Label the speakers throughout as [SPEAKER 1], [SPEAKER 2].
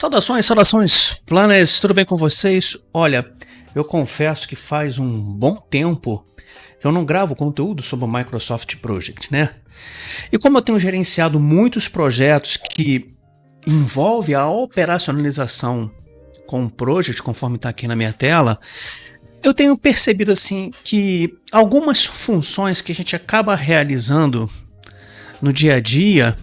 [SPEAKER 1] Saudações, saudações, planners, tudo bem com vocês? Olha, eu confesso que faz um bom tempo que eu não gravo conteúdo sobre o Microsoft Project, né? E como eu tenho gerenciado muitos projetos que envolvem a operacionalização com o Project, conforme está aqui na minha tela, eu tenho percebido assim que algumas funções que a gente acaba realizando no dia a dia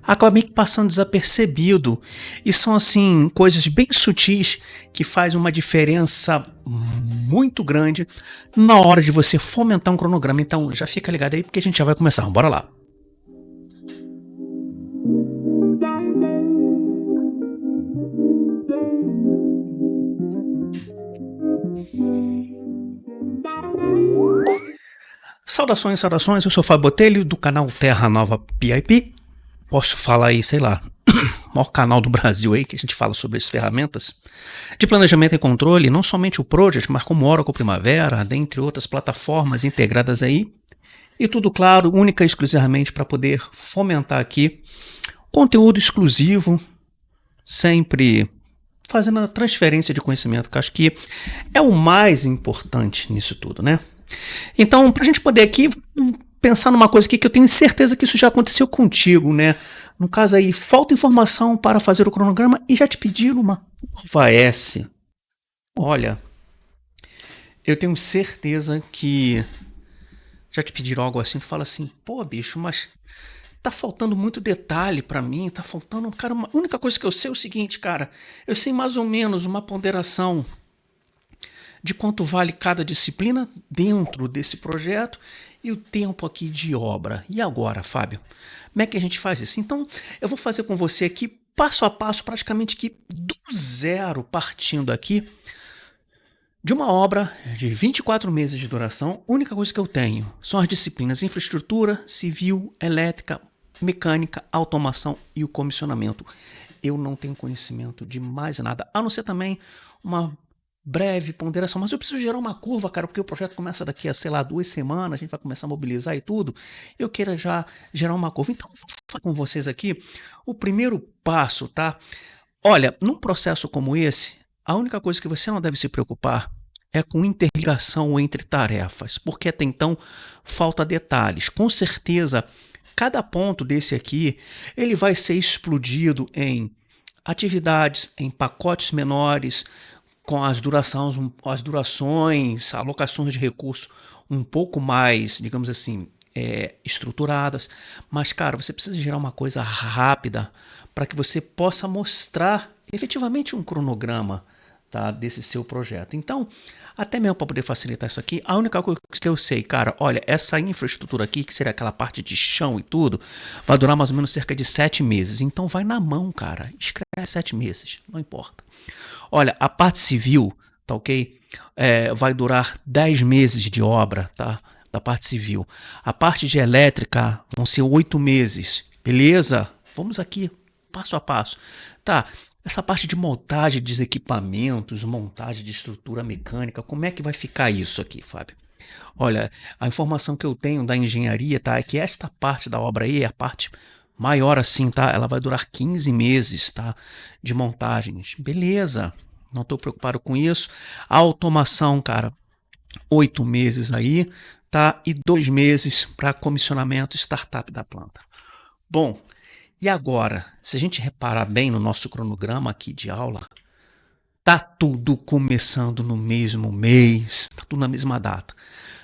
[SPEAKER 1] acaba meio que passando desapercebido, e são assim coisas bem sutis que fazem uma diferença muito grande na hora de você fomentar um cronograma. Então já fica ligado aí porque a gente já vai começar, bora lá. Saudações, saudações, eu sou o Fábio Botelho do canal Terra Nova PIP. Posso falar aí, sei lá, maior canal do Brasil aí que a gente fala sobre as ferramentas de planejamento e controle, não somente o Project, mas como Oracle Primavera, dentre outras plataformas integradas aí. E tudo, claro, única e exclusivamente para poder fomentar aqui conteúdo exclusivo, sempre fazendo a transferência de conhecimento, que acho que é o mais importante nisso tudo, né? Então, para a gente poder aqui pensar numa coisa aqui que eu tenho certeza que isso já aconteceu contigo, né? No caso aí, falta informação para fazer o cronograma e já te pediram uma curva S. Olha, eu tenho certeza que já te pediram algo assim, tu fala assim, pô bicho, mas tá faltando muito detalhe para mim, tá faltando, cara, a única coisa que eu sei é o seguinte, cara, eu sei mais ou menos uma ponderação de quanto vale cada disciplina dentro desse projeto e o tempo aqui de obra. E agora, Fábio, como é que a gente faz isso? Então, eu vou fazer com você aqui, passo a passo, praticamente que do zero, partindo aqui de uma obra de 24 meses de duração. A única coisa que eu tenho são as disciplinas infraestrutura, civil, elétrica, mecânica, automação e o comissionamento. Eu não tenho conhecimento de mais nada, a não ser também uma breve ponderação, mas eu preciso gerar uma curva, cara, porque o projeto começa daqui a, sei lá, 2 semanas, a gente vai começar a mobilizar e tudo, eu queira já gerar uma curva. Então, vou falar com vocês aqui o primeiro passo, tá? Olha, num processo como esse, a única coisa que você não deve se preocupar é com interligação entre tarefas, porque até então falta detalhes. Com certeza, cada ponto desse aqui, ele vai ser explodido em atividades, em pacotes menores, com as durações, alocações de recurso um pouco mais, digamos assim, estruturadas. Mas, cara, você precisa gerar uma coisa rápida para que você possa mostrar efetivamente um cronograma, tá, desse seu projeto. Então, até mesmo para poder facilitar isso aqui, a única coisa que eu sei, cara, olha, essa infraestrutura aqui, que seria aquela parte de chão e tudo, vai durar mais ou menos cerca de 7 meses. Então vai na mão, cara, escreve 7 meses, não importa. Olha, a parte civil, tá ok? Vai durar 10 meses de obra, tá? Da parte civil. A parte de elétrica vão ser 8 meses, beleza? Vamos aqui, passo a passo. Tá, essa parte de montagem de equipamentos, montagem de estrutura mecânica, como é que vai ficar isso aqui, Fábio? Olha, a informação que eu tenho da engenharia, tá, é que esta parte da obra aí é a parte maior assim, tá? Ela vai durar 15 meses, tá? De montagens. Beleza, não estou preocupado com isso. A automação, cara, 8 meses aí, tá? E 2 meses para comissionamento e startup da planta. Bom, e agora, se a gente reparar bem no nosso cronograma aqui de aula, tá tudo começando no mesmo mês, tá tudo na mesma data.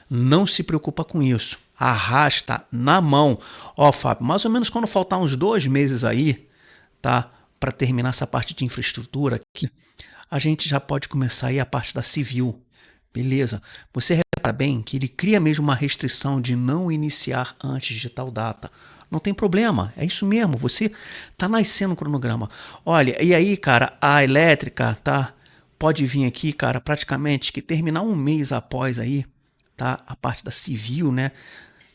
[SPEAKER 1] Não se preocupa com isso, arrasta na mão. Ó, Fábio, mais ou menos quando faltar uns 2 meses aí, tá, para terminar essa parte de infraestrutura aqui, a gente já pode começar aí a parte da civil. Beleza, você repara bem que ele cria mesmo uma restrição de não iniciar antes de tal data. Não tem problema, é isso mesmo, você tá nascendo o cronograma. Olha, e aí, cara, a elétrica, tá, pode vir aqui, cara, praticamente que terminar um mês após aí, tá, a parte da civil, né?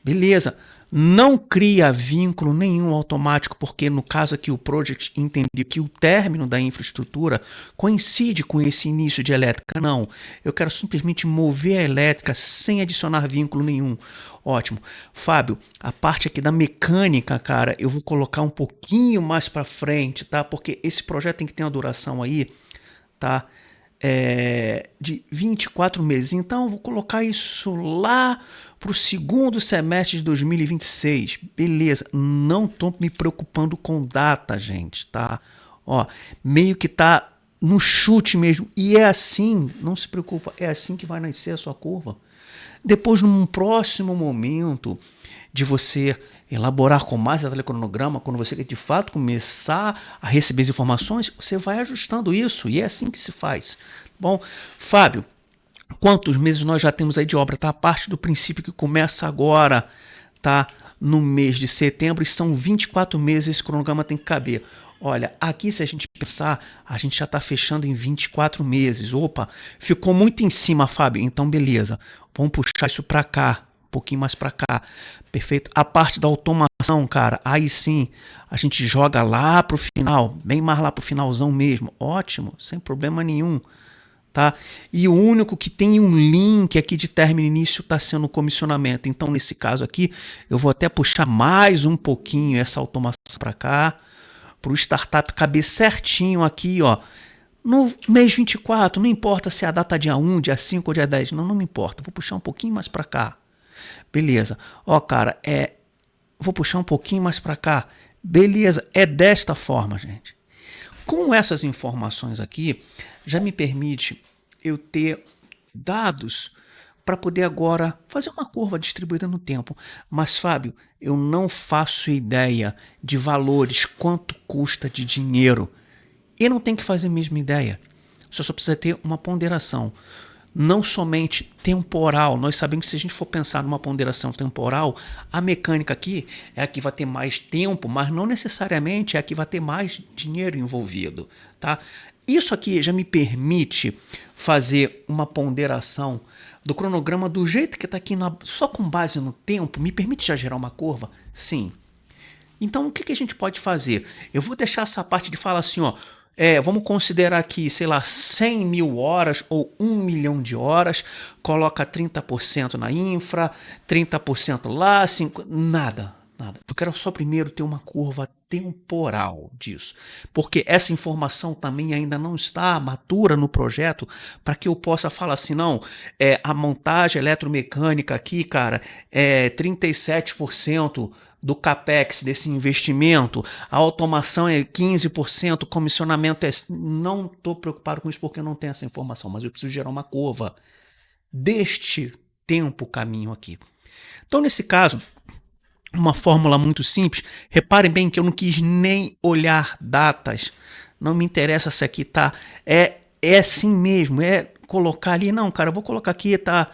[SPEAKER 1] Beleza, Não cria vínculo nenhum automático, porque no caso aqui o project entendeu que o término da infraestrutura coincide com esse início de elétrica. Não, eu quero simplesmente mover a elétrica sem adicionar vínculo nenhum. Ótimo. Fábio, a parte aqui da mecânica, cara, eu vou colocar um pouquinho mais para frente, tá? Porque esse projeto tem que ter uma duração aí, tá? De 24 meses. Então, eu vou colocar isso lá para o segundo semestre de 2026. Beleza, não estou me preocupando com data, gente, tá? Ó, meio que tá no chute mesmo. E é assim, não se preocupa, é assim que vai nascer a sua curva. Depois, num próximo momento de você elaborar com mais detalhe o cronograma, quando você de fato começar a receber as informações, você vai ajustando isso e é assim que se faz. Bom, Fábio, quantos meses nós já temos aí de obra? Tá? A parte do princípio que começa agora, tá? No mês de setembro, e são 24 meses, esse cronograma tem que caber. Olha, aqui se a gente pensar, a gente já está fechando em 24 meses. Opa, ficou muito em cima, Fábio. Então, beleza. Vamos puxar isso para cá, um pouquinho mais para cá. Perfeito. A parte da automação, cara, aí sim, a gente joga lá pro final, bem mais lá pro finalzão mesmo. Ótimo, sem problema nenhum. Tá? E o único que tem um link aqui de término e início está sendo o comissionamento. Então, nesse caso aqui, eu vou até puxar mais um pouquinho essa automação para cá, para o startup caber certinho aqui, ó, no mês 24. Não importa se é a data dia 1, dia 5 ou dia 10, não me importa. Vou puxar um pouquinho mais para cá. Beleza. Ó, cara, vou puxar um pouquinho mais para cá. Beleza, é desta forma, gente. Com essas informações aqui, já me permite eu ter dados para poder agora fazer uma curva distribuída no tempo. Mas, Fábio, eu não faço ideia de valores, quanto custa de dinheiro. E não tem que fazer a mesma ideia. Você só precisa ter uma ponderação. Não somente temporal. Nós sabemos que se a gente for pensar numa ponderação temporal, a mecânica aqui é a que vai ter mais tempo, mas não necessariamente é a que vai ter mais dinheiro envolvido. Tá? Isso aqui já me permite fazer uma ponderação do cronograma do jeito que está aqui, só com base no tempo, me permite já gerar uma curva? Sim. Então, o que a gente pode fazer? Eu vou deixar essa parte de falar assim, ó, vamos considerar aqui, sei lá, 100 mil horas ou 1 milhão de horas, coloca 30% na infra, 30% lá, 5%, nada. Eu quero só primeiro ter uma curva temporal disso, porque essa informação também ainda não está matura no projeto para que eu possa falar assim, não, a montagem eletromecânica aqui, cara, é 37% do capex desse investimento, a automação é 15%, o comissionamento é... Não estou preocupado com isso porque eu não tenho essa informação, mas eu preciso gerar uma curva deste tempo caminho aqui. Então, nesse caso, uma fórmula muito simples. Reparem bem que eu não quis nem olhar datas. Não me interessa se aqui tá. É assim mesmo. É colocar ali. Não, cara, eu vou colocar aqui, tá?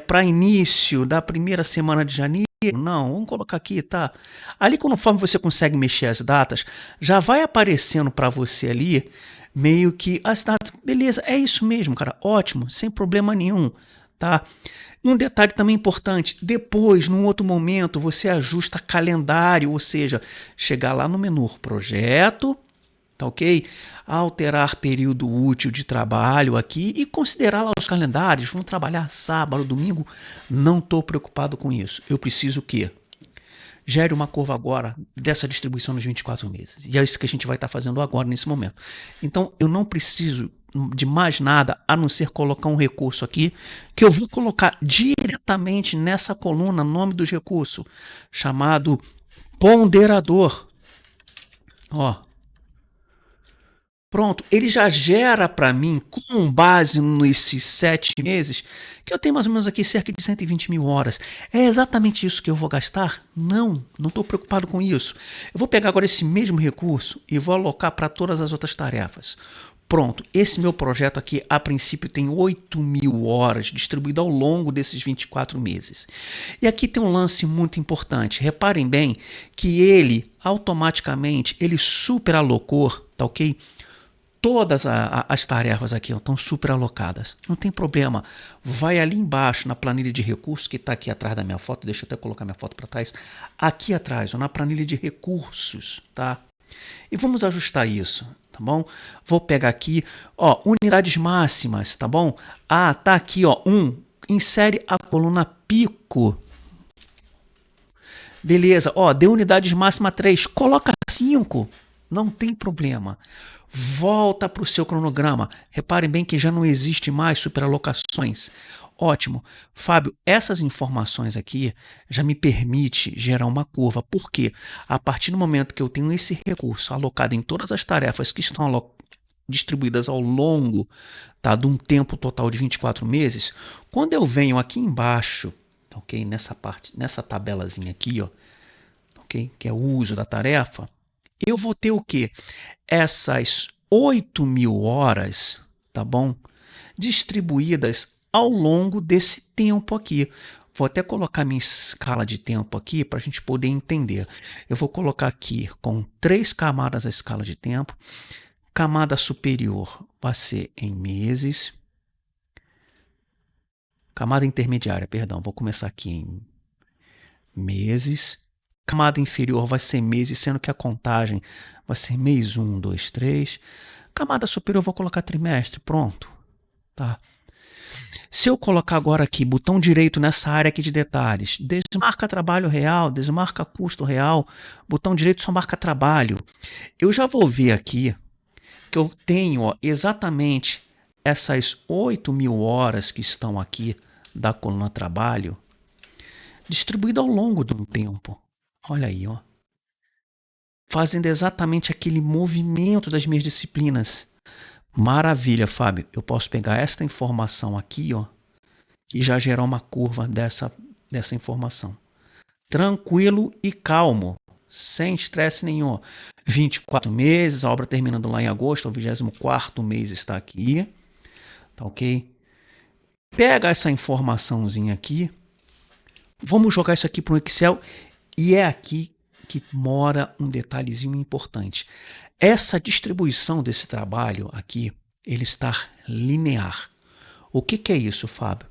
[SPEAKER 1] Para início da primeira semana de janeiro. Não, vamos colocar aqui, tá? Ali, conforme você consegue mexer as datas, já vai aparecendo para você ali meio que as datas. Beleza, é isso mesmo, cara. Ótimo, sem problema nenhum, tá? Um detalhe também importante, depois, num outro momento, você ajusta calendário, ou seja, chegar lá no menu projeto, tá ok? Alterar período útil de trabalho aqui e considerar lá os calendários, vão trabalhar sábado, domingo, não estou preocupado com isso. Eu preciso que gere uma curva agora dessa distribuição nos 24 meses. E é isso que a gente vai estar fazendo agora, nesse momento. Então, eu não preciso de mais nada a não ser colocar um recurso aqui que eu vou colocar diretamente nessa coluna, nome dos recursos, chamado ponderador. Ó. Pronto, ele já gera para mim, com base nesses 7 meses, que eu tenho mais ou menos aqui cerca de 120 mil horas. É exatamente isso que eu vou gastar? Não estou preocupado com isso. Eu vou pegar agora esse mesmo recurso e vou alocar para todas as outras tarefas. Pronto, esse meu projeto aqui, a princípio, tem 8 mil horas distribuído ao longo desses 24 meses. E aqui tem um lance muito importante. Reparem bem que ele, automaticamente, ele superalocou, tá ok? Todas as tarefas aqui estão superalocadas. Não tem problema. Vai ali embaixo na planilha de recursos, que está aqui atrás da minha foto. Deixa eu até colocar minha foto para trás. Aqui atrás, na planilha de recursos, tá? E vamos ajustar isso, tá bom? Vou pegar aqui, ó, unidades máximas, tá bom? Ah, tá aqui, ó, 1. Insere a coluna pico. Beleza, ó, deu unidades máxima 3. Coloca 5. Não tem problema. Volta para o seu cronograma. Reparem bem que já não existe mais superalocações. Ótimo. Fábio, essas informações aqui já me permite gerar uma curva. Por quê? A partir do momento que eu tenho esse recurso alocado em todas as tarefas que estão distribuídas ao longo, tá, de um tempo total de 24 meses, quando eu venho aqui embaixo, ok, nessa parte, nessa tabelazinha aqui, ó, ok, que é o uso da tarefa, eu vou ter o quê? Essas 8.000 horas, tá bom? Distribuídas ao longo desse tempo aqui. Vou até colocar minha escala de tempo aqui para a gente poder entender. Eu vou colocar aqui com 3 camadas a escala de tempo. Camada superior vai ser em meses. Camada intermediária, perdão, vou começar aqui em meses. Camada inferior vai ser meses, sendo que a contagem vai ser mês 1, 2, 3. Camada superior eu vou colocar trimestre, pronto. Tá? Se eu colocar agora aqui, botão direito nessa área aqui de detalhes, desmarca trabalho real, desmarca custo real, botão direito só marca trabalho. Eu já vou ver aqui que eu tenho, ó, exatamente essas 8.000 horas que estão aqui da coluna trabalho distribuída ao longo de um tempo. Olha aí, ó. Fazendo exatamente aquele movimento das minhas disciplinas. Maravilha, Fábio. Eu posso pegar esta informação aqui, ó, e já gerar uma curva dessa informação. Tranquilo e calmo, sem estresse nenhum. 24 meses, a obra terminando lá em agosto, o 24º mês está aqui. Tá ok? Pega essa informaçãozinha aqui. Vamos jogar isso aqui para um Excel. E é aqui que mora um detalhezinho importante. Essa distribuição desse trabalho aqui, ele está linear. O que é isso, Fábio?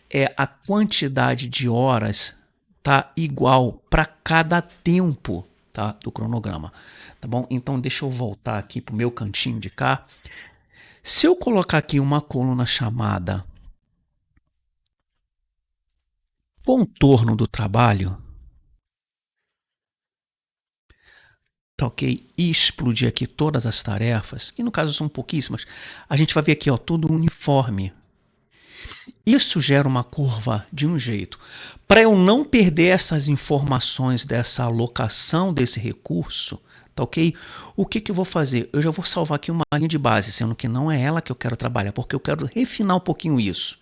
[SPEAKER 1] É a quantidade de horas tá igual para cada tempo, tá, do cronograma. Tá bom? Então deixa eu voltar aqui para o meu cantinho de cá. Se eu colocar aqui uma coluna chamada contorno do trabalho, tá ok? E explodir aqui todas as tarefas, que no caso são pouquíssimas, a gente vai ver aqui, ó, tudo uniforme. Isso gera uma curva de um jeito. Para eu não perder essas informações dessa alocação desse recurso, tá ok? O que eu vou fazer? Eu já vou salvar aqui uma linha de base, sendo que não é ela que eu quero trabalhar, porque eu quero refinar um pouquinho isso.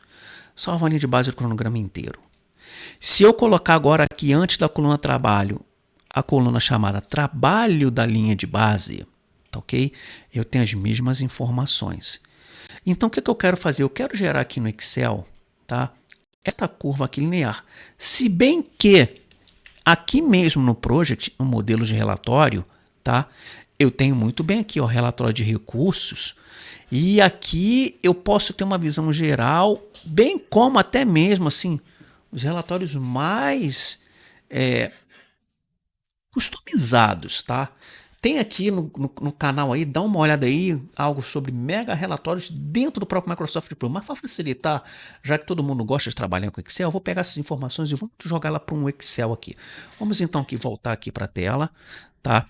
[SPEAKER 1] Salva a linha de base do cronograma inteiro. Se eu colocar agora aqui antes da coluna trabalho, a coluna chamada trabalho da linha de base, tá ok? Eu tenho as mesmas informações. Então o que eu quero fazer? Eu quero gerar aqui no Excel, tá, esta curva aqui linear. Se bem que aqui mesmo no Project, no modelo de relatório, tá, eu tenho muito bem aqui, ó, relatório de recursos. E aqui eu posso ter uma visão geral, bem como até mesmo assim, os relatórios mais customizados, tá? Tem aqui no canal aí, dá uma olhada aí, algo sobre mega relatórios dentro do próprio Microsoft Pro. Mas para facilitar, já que todo mundo gosta de trabalhar com Excel, eu vou pegar essas informações e vamos jogar ela para um Excel aqui. Vamos então aqui voltar aqui para a tela, tá?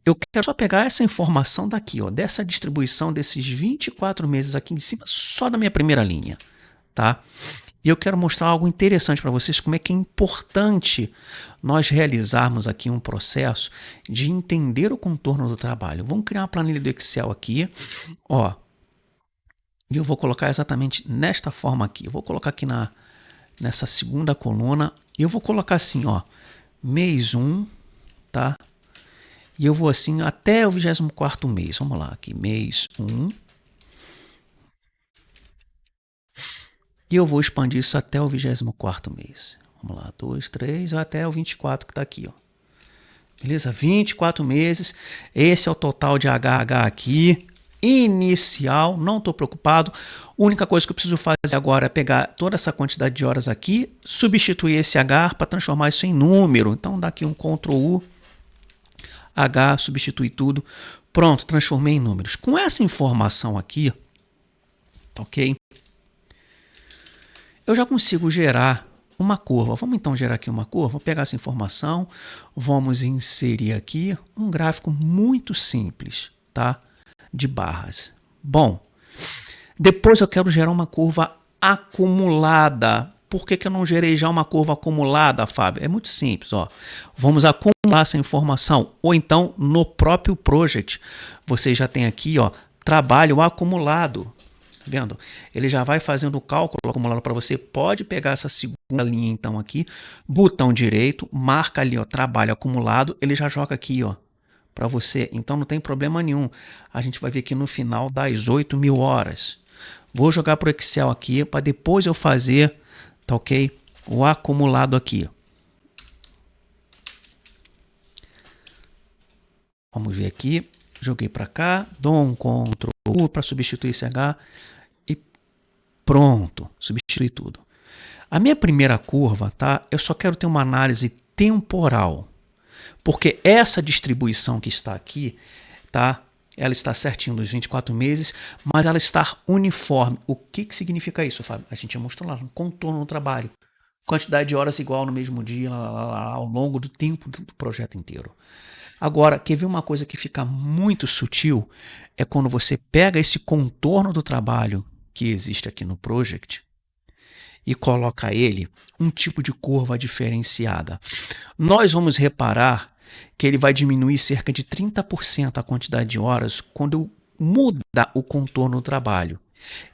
[SPEAKER 1] Eu quero só pegar essa informação daqui, ó, dessa distribuição desses 24 meses aqui em cima, só da minha primeira linha, tá? E eu quero mostrar algo interessante para vocês, como é que é importante nós realizarmos aqui um processo de entender o contorno do trabalho. Vamos criar uma planilha do Excel aqui, ó, e eu vou colocar exatamente nesta forma aqui. Eu vou colocar aqui nessa segunda coluna, e eu vou colocar assim, ó, mês 1, tá? E eu vou assim até o 24º mês. Vamos lá, aqui, mês 1. E eu vou expandir isso até o 24º mês. Vamos lá, 2, 3, até o 24 que está aqui, ó. Beleza? 24 meses. Esse é o total de HH aqui. inicial, não estou preocupado. A única coisa que eu preciso fazer agora é pegar toda essa quantidade de horas aqui, substituir esse H para transformar isso em número. Então dá aqui um Ctrl U, H, substituir tudo. Pronto, transformei em números. Com essa informação aqui, ok? Eu já consigo gerar uma curva. Vamos então gerar aqui uma curva. Vou pegar essa informação, vamos inserir aqui um gráfico muito simples, tá? De barras. Bom, depois eu quero gerar uma curva acumulada. Por que eu não gerei já uma curva acumulada, Fábio? É muito simples, ó. Vamos acumular essa informação. Ou então, no próprio project, você já tem aqui, ó, trabalho acumulado. Tá vendo? Ele já vai fazendo o cálculo acumulado para você. Pode pegar essa segunda linha, então, aqui. Botão direito, marca ali, ó, trabalho acumulado. Ele já joga aqui, ó, para você. Então não tem problema nenhum. A gente vai ver aqui no final das 8.000 horas. Vou jogar para o Excel aqui para depois eu fazer, tá ok? O acumulado aqui. Vamos ver aqui. Joguei para cá. Dou um Ctrl U para substituir esse H. E pronto. Substituir tudo. A minha primeira curva, tá? Eu só quero ter uma análise temporal. Porque essa distribuição que está aqui, tá? Ela está certinho dos 24 meses, mas ela está uniforme. O que significa isso, Fábio? A gente já mostrou lá no contorno do trabalho. Quantidade de horas igual no mesmo dia, ao longo do tempo do projeto inteiro. Agora, quer ver uma coisa que fica muito sutil? É quando você pega esse contorno do trabalho que existe aqui no project e coloca ele um tipo de curva diferenciada. Nós vamos reparar que ele vai diminuir cerca de 30% a quantidade de horas quando eu mudar o contorno do trabalho.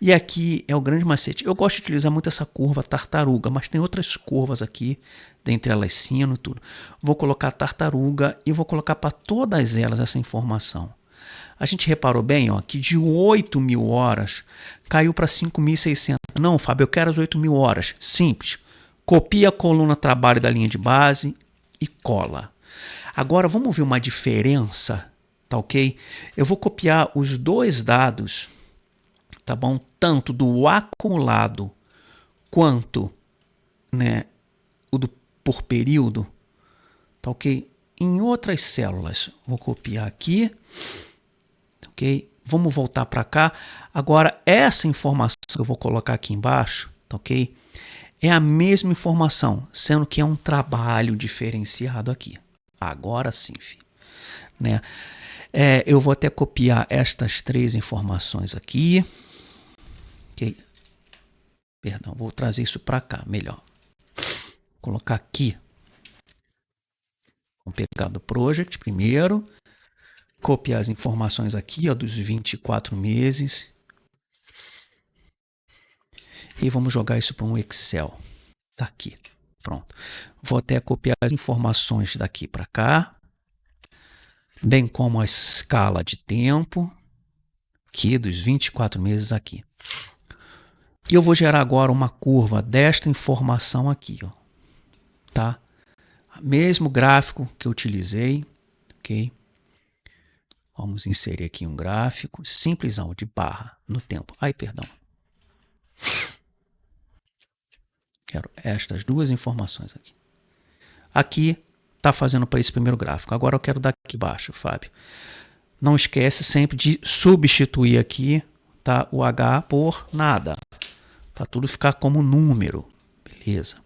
[SPEAKER 1] E aqui é o grande macete. Eu gosto de utilizar muito essa curva tartaruga, mas tem outras curvas aqui, dentre elas sino e tudo. Vou colocar tartaruga e vou colocar para todas elas essa informação. A gente reparou bem, ó, que de 8.000 horas caiu para 5.600. Não, Fábio, eu quero as 8.000 horas. Simples. Copia a coluna trabalho da linha de base e cola. Agora vamos ver uma diferença, tá ok? Eu vou copiar os dois dados, tá bom? Tanto do acumulado quanto, né, o do por período, tá ok? Em outras células. Vou copiar aqui. Ok? Vamos voltar para cá. Agora, essa informação que eu vou colocar aqui embaixo, tá ok? É a mesma informação, sendo que é um trabalho diferenciado aqui. Agora sim, filho. Né? Eu vou até copiar estas três informações aqui. Okay? Perdão, vou trazer isso para cá, melhor. Vou colocar aqui. Vamos pegar do project primeiro. Copiar as informações aqui, ó, dos 24 meses. E vamos jogar isso para um Excel. Tá aqui. Pronto. Vou até copiar as informações daqui para cá. Bem como a escala de tempo. Aqui, dos 24 meses aqui. E eu vou gerar agora uma curva desta informação aqui, ó. Tá? Mesmo gráfico que eu utilizei. Ok? Vamos inserir aqui um gráfico simplesão de barra no tempo. Ai, perdão. Quero estas duas informações aqui. Aqui está fazendo para esse primeiro gráfico. Agora eu quero daqui embaixo, Fábio. Não esquece sempre de substituir aqui, tá, o H por nada. Para tudo ficar como número. Beleza.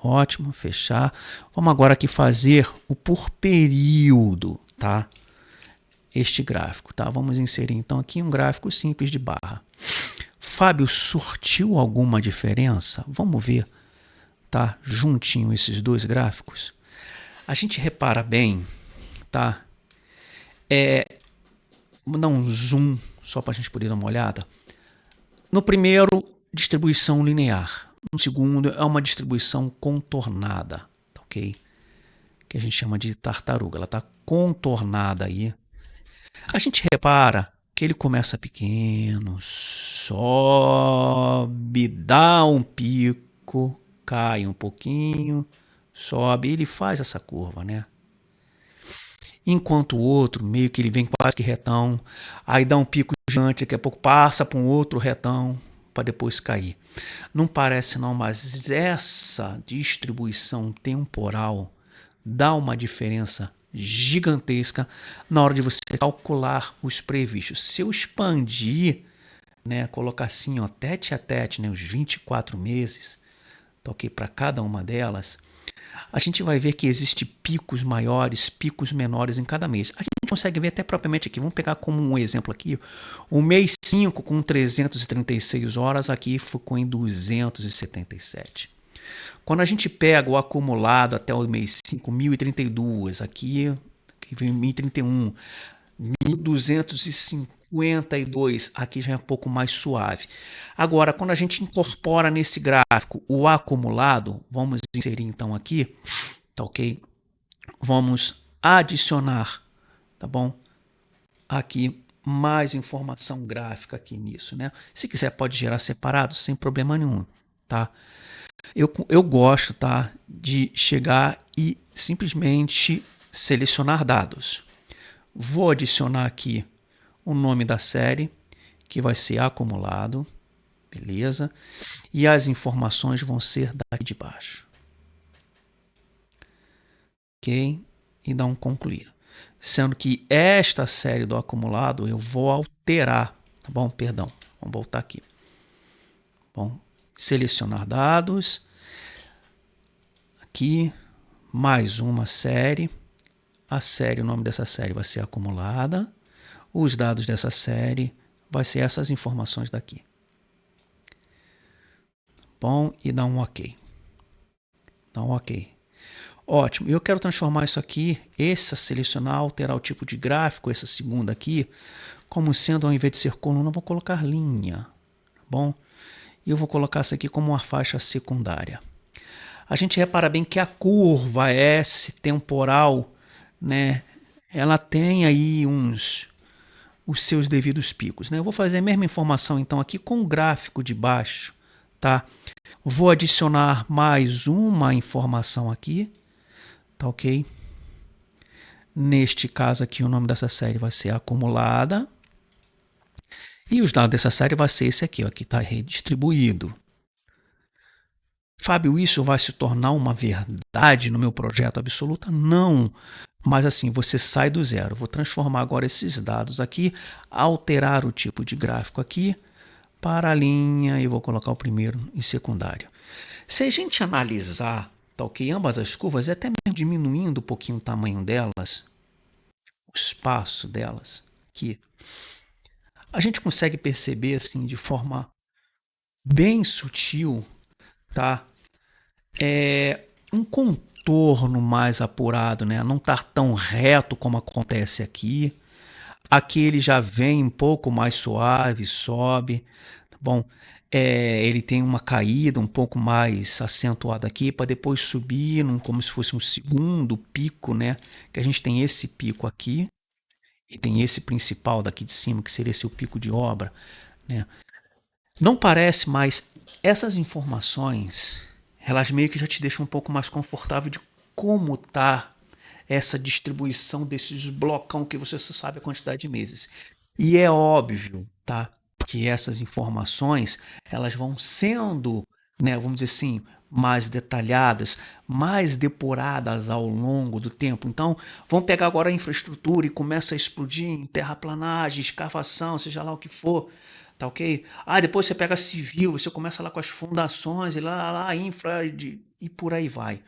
[SPEAKER 1] Ótimo, fechar. Vamos agora aqui fazer o por período, tá? Este gráfico, tá? Vamos inserir então aqui um gráfico simples de barra. Fábio, surtiu alguma diferença? Vamos ver, tá? Juntinho esses dois gráficos. A gente repara bem, tá? Vou dar um zoom só para a gente poder dar uma olhada. No primeiro, distribuição linear. No segundo, é uma distribuição contornada, tá, ok? Que a gente chama de tartaruga. Ela está contornada aí. A gente repara que ele começa pequeno, sobe, dá um pico, cai um pouquinho, sobe, ele faz essa curva, né? enquanto o outro meio que ele vem quase que retão, aí dá um pico gigante, daqui a pouco passa para um outro retão para depois cair. Não parece não, mas essa distribuição temporal dá uma diferença gigantesca na hora de você calcular os previstos. Se eu expandir, né, colocar assim, ó, tete a tete, né, os 24 meses, tá ok, para cada uma delas, a gente vai ver que existe picos maiores, picos menores em cada mês. A gente consegue ver até propriamente aqui, vamos pegar como um exemplo aqui, o mês 5 com 336 horas, aqui ficou em 277. Quando a gente pega o acumulado até o mês 5, 1032, aqui vem 1031, 1252, aqui já é um pouco mais suave. Agora, quando a gente incorpora nesse gráfico o acumulado, vamos inserir então aqui, tá ok? Vamos adicionar, tá bom? Aqui mais informação gráfica aqui nisso, né? Se quiser pode gerar separado, sem problema nenhum, tá? Eu gosto, tá, de chegar e simplesmente selecionar dados. Vou adicionar aqui o nome da série, que vai ser acumulado, beleza? E as informações vão ser daqui de baixo. Ok? E dar um concluir. Sendo que esta série do acumulado eu vou alterar, tá bom? Perdão, vamos voltar aqui. Bom, selecionar dados, aqui, mais uma série, a série, o nome dessa série vai ser acumulada, os dados dessa série vai ser essas informações daqui. Bom, e dá um ok. Dá um ok. Ótimo, eu quero transformar isso aqui, selecionar, alterar o tipo de gráfico, essa segunda aqui, como sendo, ao invés de ser coluna, eu vou colocar linha, tá bom? E eu vou colocar isso aqui como uma faixa secundária. A gente repara bem que a curva S temporal, né, ela tem aí os seus devidos picos, né? Eu vou fazer a mesma informação então aqui com o gráfico de baixo, tá? Vou adicionar mais uma informação aqui, tá ok? Neste caso aqui o nome dessa série vai ser acumulada. E os dados dessa série vai ser esse aqui, ó, que está redistribuído. Fábio, isso vai se tornar uma verdade no meu projeto absoluta? Não. Mas assim, você sai do zero. Vou transformar agora esses dados aqui, alterar o tipo de gráfico aqui para a linha e vou colocar o primeiro em secundário. Se a gente analisar, tá ok, ambas as curvas, até mesmo diminuindo um pouquinho o tamanho delas, o espaço delas aqui, a gente consegue perceber assim de forma bem sutil, tá? Um contorno mais apurado, né? Não tá tão reto como acontece aqui. Aqui ele já vem um pouco mais suave, sobe, tá bom? Ele tem uma caída um pouco mais acentuada aqui para depois subir como se fosse um segundo pico, né? Que a gente tem esse pico aqui e tem esse principal daqui de cima que seria esse o pico de obra, né? Não parece, mas essas informações, elas meio que já te deixam um pouco mais confortável de como tá essa distribuição desses blocão que você só sabe a quantidade de meses. E é óbvio, tá, que essas informações, elas vão sendo, né, vamos dizer assim, mais detalhadas, mais depuradas ao longo do tempo. Então, vamos pegar agora a infraestrutura e começa a explodir em terraplanagem, escavação, seja lá o que for, tá ok? Depois você pega civil, você começa lá com as fundações e lá infra e por aí vai.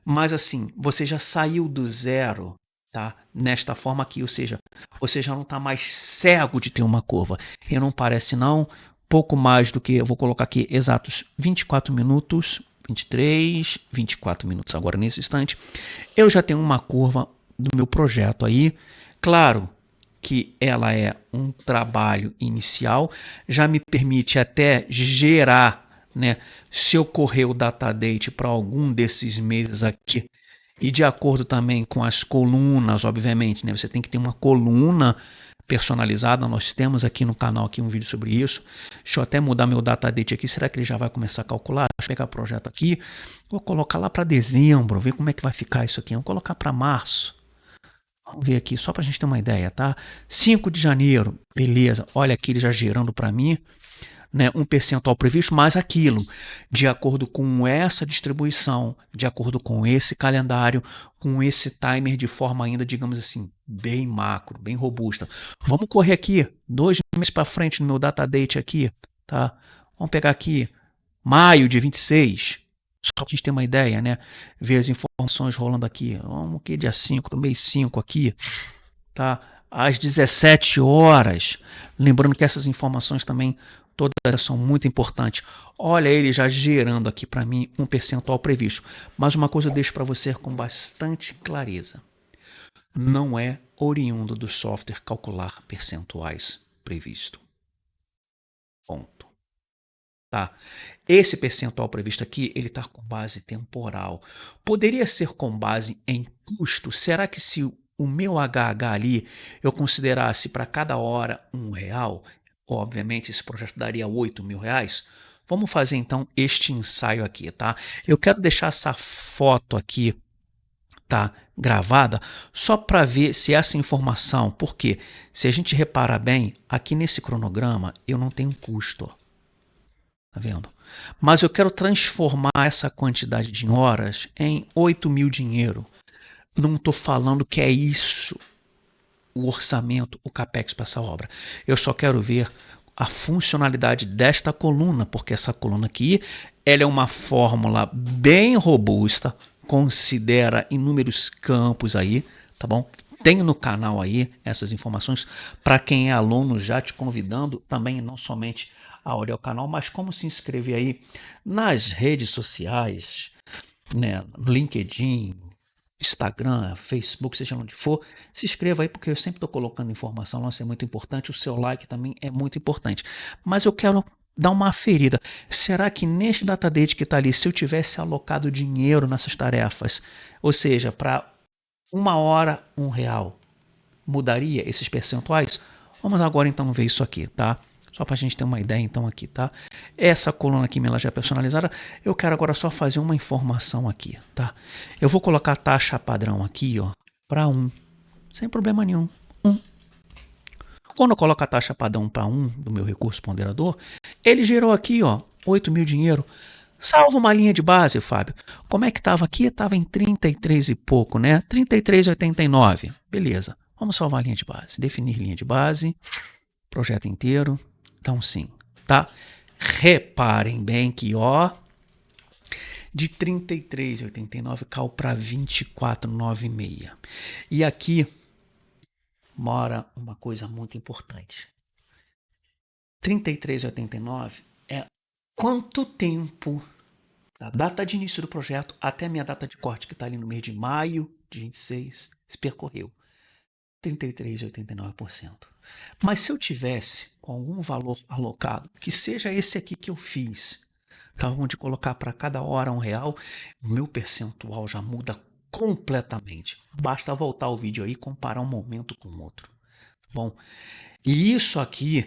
[SPEAKER 1] Mas assim, você já saiu do zero, tá? Nesta forma aqui, ou seja, você já não está mais cego de ter uma curva. E não parece não, pouco mais do que, eu vou colocar aqui exatos 24 minutos, 23, 24 minutos agora nesse instante, eu já tenho uma curva do meu projeto aí. Claro que ela é um trabalho inicial, já me permite até gerar, né, se ocorrer o data date para algum desses meses aqui, e de acordo também com as colunas, obviamente, né, você tem que ter uma coluna personalizada. Nós temos aqui no canal aqui um vídeo sobre isso. Deixa eu até mudar meu data date aqui. Será que ele já vai começar a calcular? Deixa eu pegar o projeto aqui. Vou colocar lá para dezembro, ver como é que vai ficar isso aqui. Vou colocar para março. Vamos ver aqui, só para a gente ter uma ideia, tá? 5 de janeiro, beleza. Olha aqui, ele já gerando para mim, né, um percentual previsto, mais aquilo, de acordo com essa distribuição, de acordo com esse calendário, com esse timer de forma ainda, digamos assim, bem macro, bem robusta. Vamos correr aqui, 2 meses para frente no meu data date aqui, tá? Vamos pegar aqui, maio de 26, só para a gente ter uma ideia, né? Ver as informações rolando aqui. Vamos que dia 5 do mês 5 aqui, tá? Às 17 horas. Lembrando que essas informações também, todas elas são muito importantes. Olha ele já gerando aqui para mim um percentual previsto. Mas uma coisa eu deixo para você com bastante clareza. Não é oriundo do software calcular percentuais previsto. Ponto. Tá? Esse percentual previsto aqui, ele está com base temporal. Poderia ser com base em custo? Será que se o meu HH ali eu considerasse para cada hora R$1, obviamente esse projeto daria R$8.000? Vamos fazer então este ensaio aqui, tá? Eu quero deixar essa foto aqui, tá, gravada, só para ver se essa informação, porque se a gente reparar bem, aqui nesse cronograma eu não tenho custo, ó. Tá vendo? Mas eu quero transformar essa quantidade de horas em 8.000 dinheiro. Não estou falando que é isso o orçamento, o capex para essa obra. Eu só quero ver a funcionalidade desta coluna, porque essa coluna aqui ela é uma fórmula bem robusta, considera inúmeros campos aí, tá bom? Tenho no canal aí essas informações para quem é aluno, já te convidando também não somente a olhar o canal, mas como se inscrever aí nas redes sociais, né, LinkedIn, Instagram, Facebook, seja onde for, se inscreva aí porque eu sempre estou colocando informação lá, isso é muito importante, o seu like também é muito importante. Mas eu quero dar uma aferida. Será que neste data date que está ali, se eu tivesse alocado dinheiro nessas tarefas, ou seja, para 1 hora, R$1, mudaria esses percentuais? Vamos agora então ver isso aqui, tá? Só para a gente ter uma ideia então aqui, tá? Essa coluna aqui ela já é personalizada. Eu quero agora só fazer uma informação aqui, tá? Eu vou colocar a taxa padrão aqui, ó, para 1, sem problema nenhum, 1. Quando eu coloco a taxa padrão para 1 do meu recurso ponderador, ele gerou aqui, ó, 8.000 dinheiro. Salva uma linha de base, Fábio. Como é que estava aqui? Estava em 33 e pouco, né? 33,89. Beleza. Vamos salvar a linha de base. Definir linha de base. Projeto inteiro. Então, sim. Tá? Reparem bem que, ó, de 33,89 caiu para 24,96. E aqui mora uma coisa muito importante. 33,89 é quanto tempo da data de início do projeto até a minha data de corte, que está ali no mês de maio de 26, se percorreu. 33,89%. Mas se eu tivesse com algum valor alocado, que seja esse aqui que eu fiz, tá, onde colocar para cada hora R$1, o meu percentual já muda completamente. Basta voltar o vídeo aí e comparar um momento com o outro. Bom, e isso aqui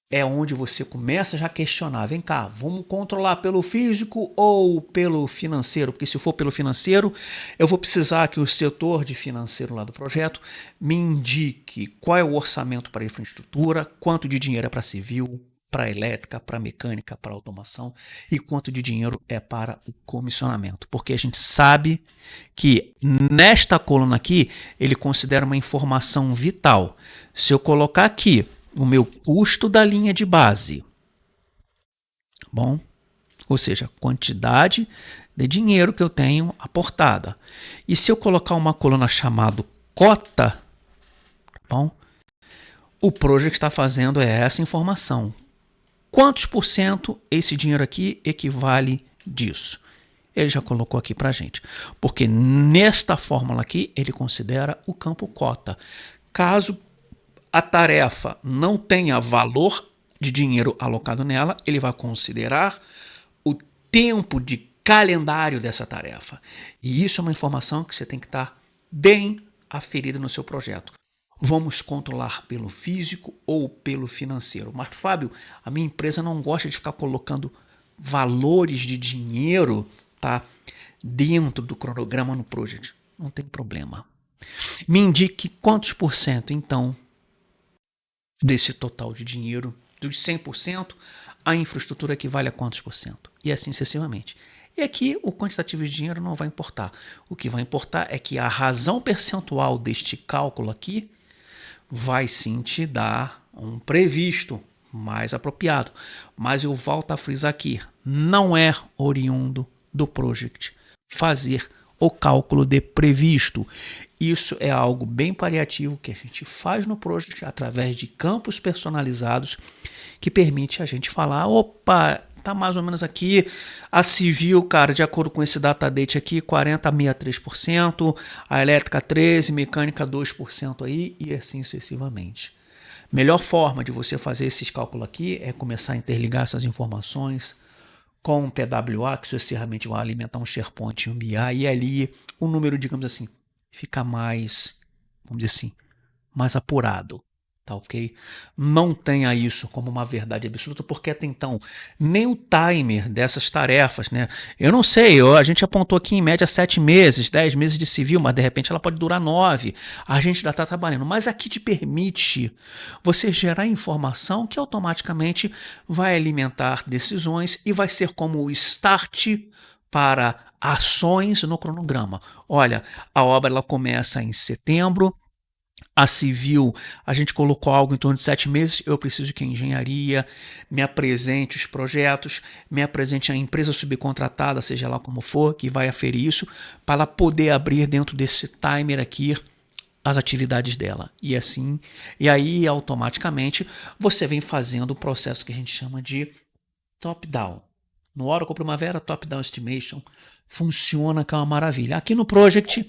[SPEAKER 1] é onde você começa já a questionar. Vem cá, vamos controlar pelo físico ou pelo financeiro? Porque se for pelo financeiro, eu vou precisar que o setor de financeiro lá do projeto me indique qual é o orçamento para infraestrutura, quanto de dinheiro é para civil, para elétrica, para mecânica, para automação e quanto de dinheiro é para o comissionamento. Porque a gente sabe que nesta coluna aqui, ele considera uma informação vital. Se eu colocar aqui o meu custo da linha de base, bom, ou seja, quantidade de dinheiro que eu tenho aportada. E se eu colocar uma coluna chamada cota, bom, o project está fazendo essa informação. Quantos por cento esse dinheiro aqui equivale disso? Ele já colocou aqui para a gente. Porque nesta fórmula aqui, ele considera o campo cota. Caso a tarefa não tenha valor de dinheiro alocado nela, ele vai considerar o tempo de calendário dessa tarefa. E isso é uma informação que você tem que estar bem aferida no seu projeto. Vamos controlar pelo físico ou pelo financeiro. Mas, Fábio, a minha empresa não gosta de ficar colocando valores de dinheiro, tá, dentro do cronograma no project. Não tem problema. Me indique quantos por cento, então, desse total de dinheiro, dos 100%, a infraestrutura equivale a quantos por cento? E assim sucessivamente. E aqui o quantitativo de dinheiro não vai importar. O que vai importar é que a razão percentual deste cálculo aqui vai sim te dar um previsto mais apropriado. Mas eu volto a frisar aqui, não é oriundo do project fazer o cálculo de previsto. Isso é algo bem paliativo que a gente faz no project através de campos personalizados que permite a gente falar, opa, tá mais ou menos aqui a civil, cara, de acordo com esse data date aqui, 40 a 63%, a elétrica 13%, mecânica 2% aí e assim sucessivamente. Melhor forma de você fazer esses cálculos aqui é começar a interligar essas informações com um PWA, que sucessivamente vai alimentar um SharePoint e um BI, e ali o número, digamos assim, fica mais, vamos dizer assim, mais apurado. Tá, ok? Não tenha isso como uma verdade absoluta, porque até então nem o timer dessas tarefas, né? Eu não sei, a gente apontou aqui em média 7 meses, 10 meses de civil, mas de repente ela pode durar 9. A gente ainda está trabalhando, mas aqui te permite você gerar informação que automaticamente vai alimentar decisões e vai ser como o start para ações no cronograma. Olha, a obra ela começa em setembro. A civil, a gente colocou algo em torno de 7 meses, eu preciso que a engenharia me apresente os projetos, me apresente a empresa subcontratada, seja lá como for, que vai aferir isso, para ela poder abrir dentro desse timer aqui as atividades dela. E assim, e aí automaticamente você vem fazendo o processo que a gente chama de top-down. No Oracle Primavera, top-down estimation funciona, que é uma maravilha. Aqui no project,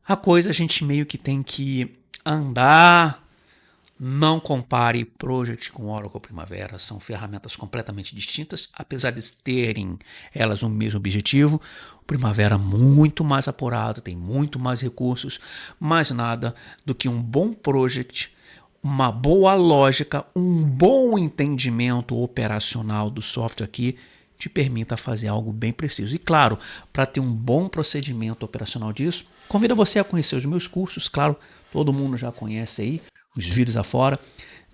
[SPEAKER 1] a coisa a gente meio que tem que andar. Não compare Project com Oracle Primavera, são ferramentas completamente distintas, apesar de terem elas o mesmo objetivo. O Primavera é muito mais apurado, tem muito mais recursos, mas nada do que um bom project, uma boa lógica, um bom entendimento operacional do software aqui te permita fazer algo bem preciso. E claro, para ter um bom procedimento operacional disso, convido você a conhecer os meus cursos, claro, todo mundo já conhece aí, os vídeos afora.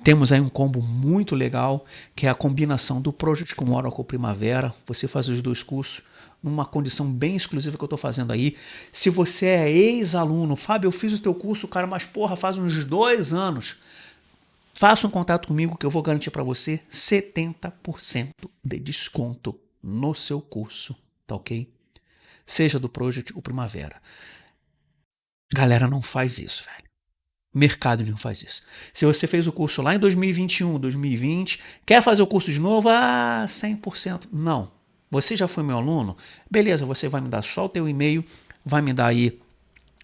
[SPEAKER 1] Temos aí um combo muito legal, que é a combinação do Project com Oracle Primavera. Você faz os dois cursos numa condição bem exclusiva que eu estou fazendo aí. Se você é ex-aluno, Fábio, eu fiz o teu curso, cara, mas porra, faz uns 2 anos. Faça um contato comigo que eu vou garantir para você 70% de desconto no seu curso, tá ok? Seja do Project ou Primavera. Galera, não faz isso, velho. Mercado não faz isso. Se você fez o curso lá em 2021, 2020, quer fazer o curso de novo? 100%. Não. Você já foi meu aluno? Beleza, você vai me dar só o teu e-mail, vai me dar aí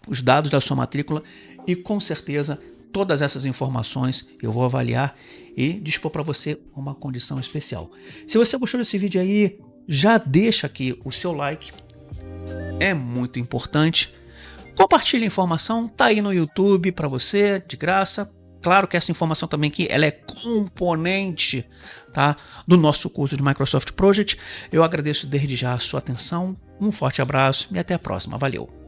[SPEAKER 1] os dados da sua matrícula e com certeza todas essas informações eu vou avaliar e dispor para você uma condição especial. Se você gostou desse vídeo aí, já deixa aqui o seu like. É muito importante. Compartilhe a informação, tá aí no YouTube para você, de graça. Claro que essa informação também aqui, ela é componente, tá, do nosso curso de Microsoft Project. Eu agradeço desde já a sua atenção, um forte abraço e até a próxima. Valeu!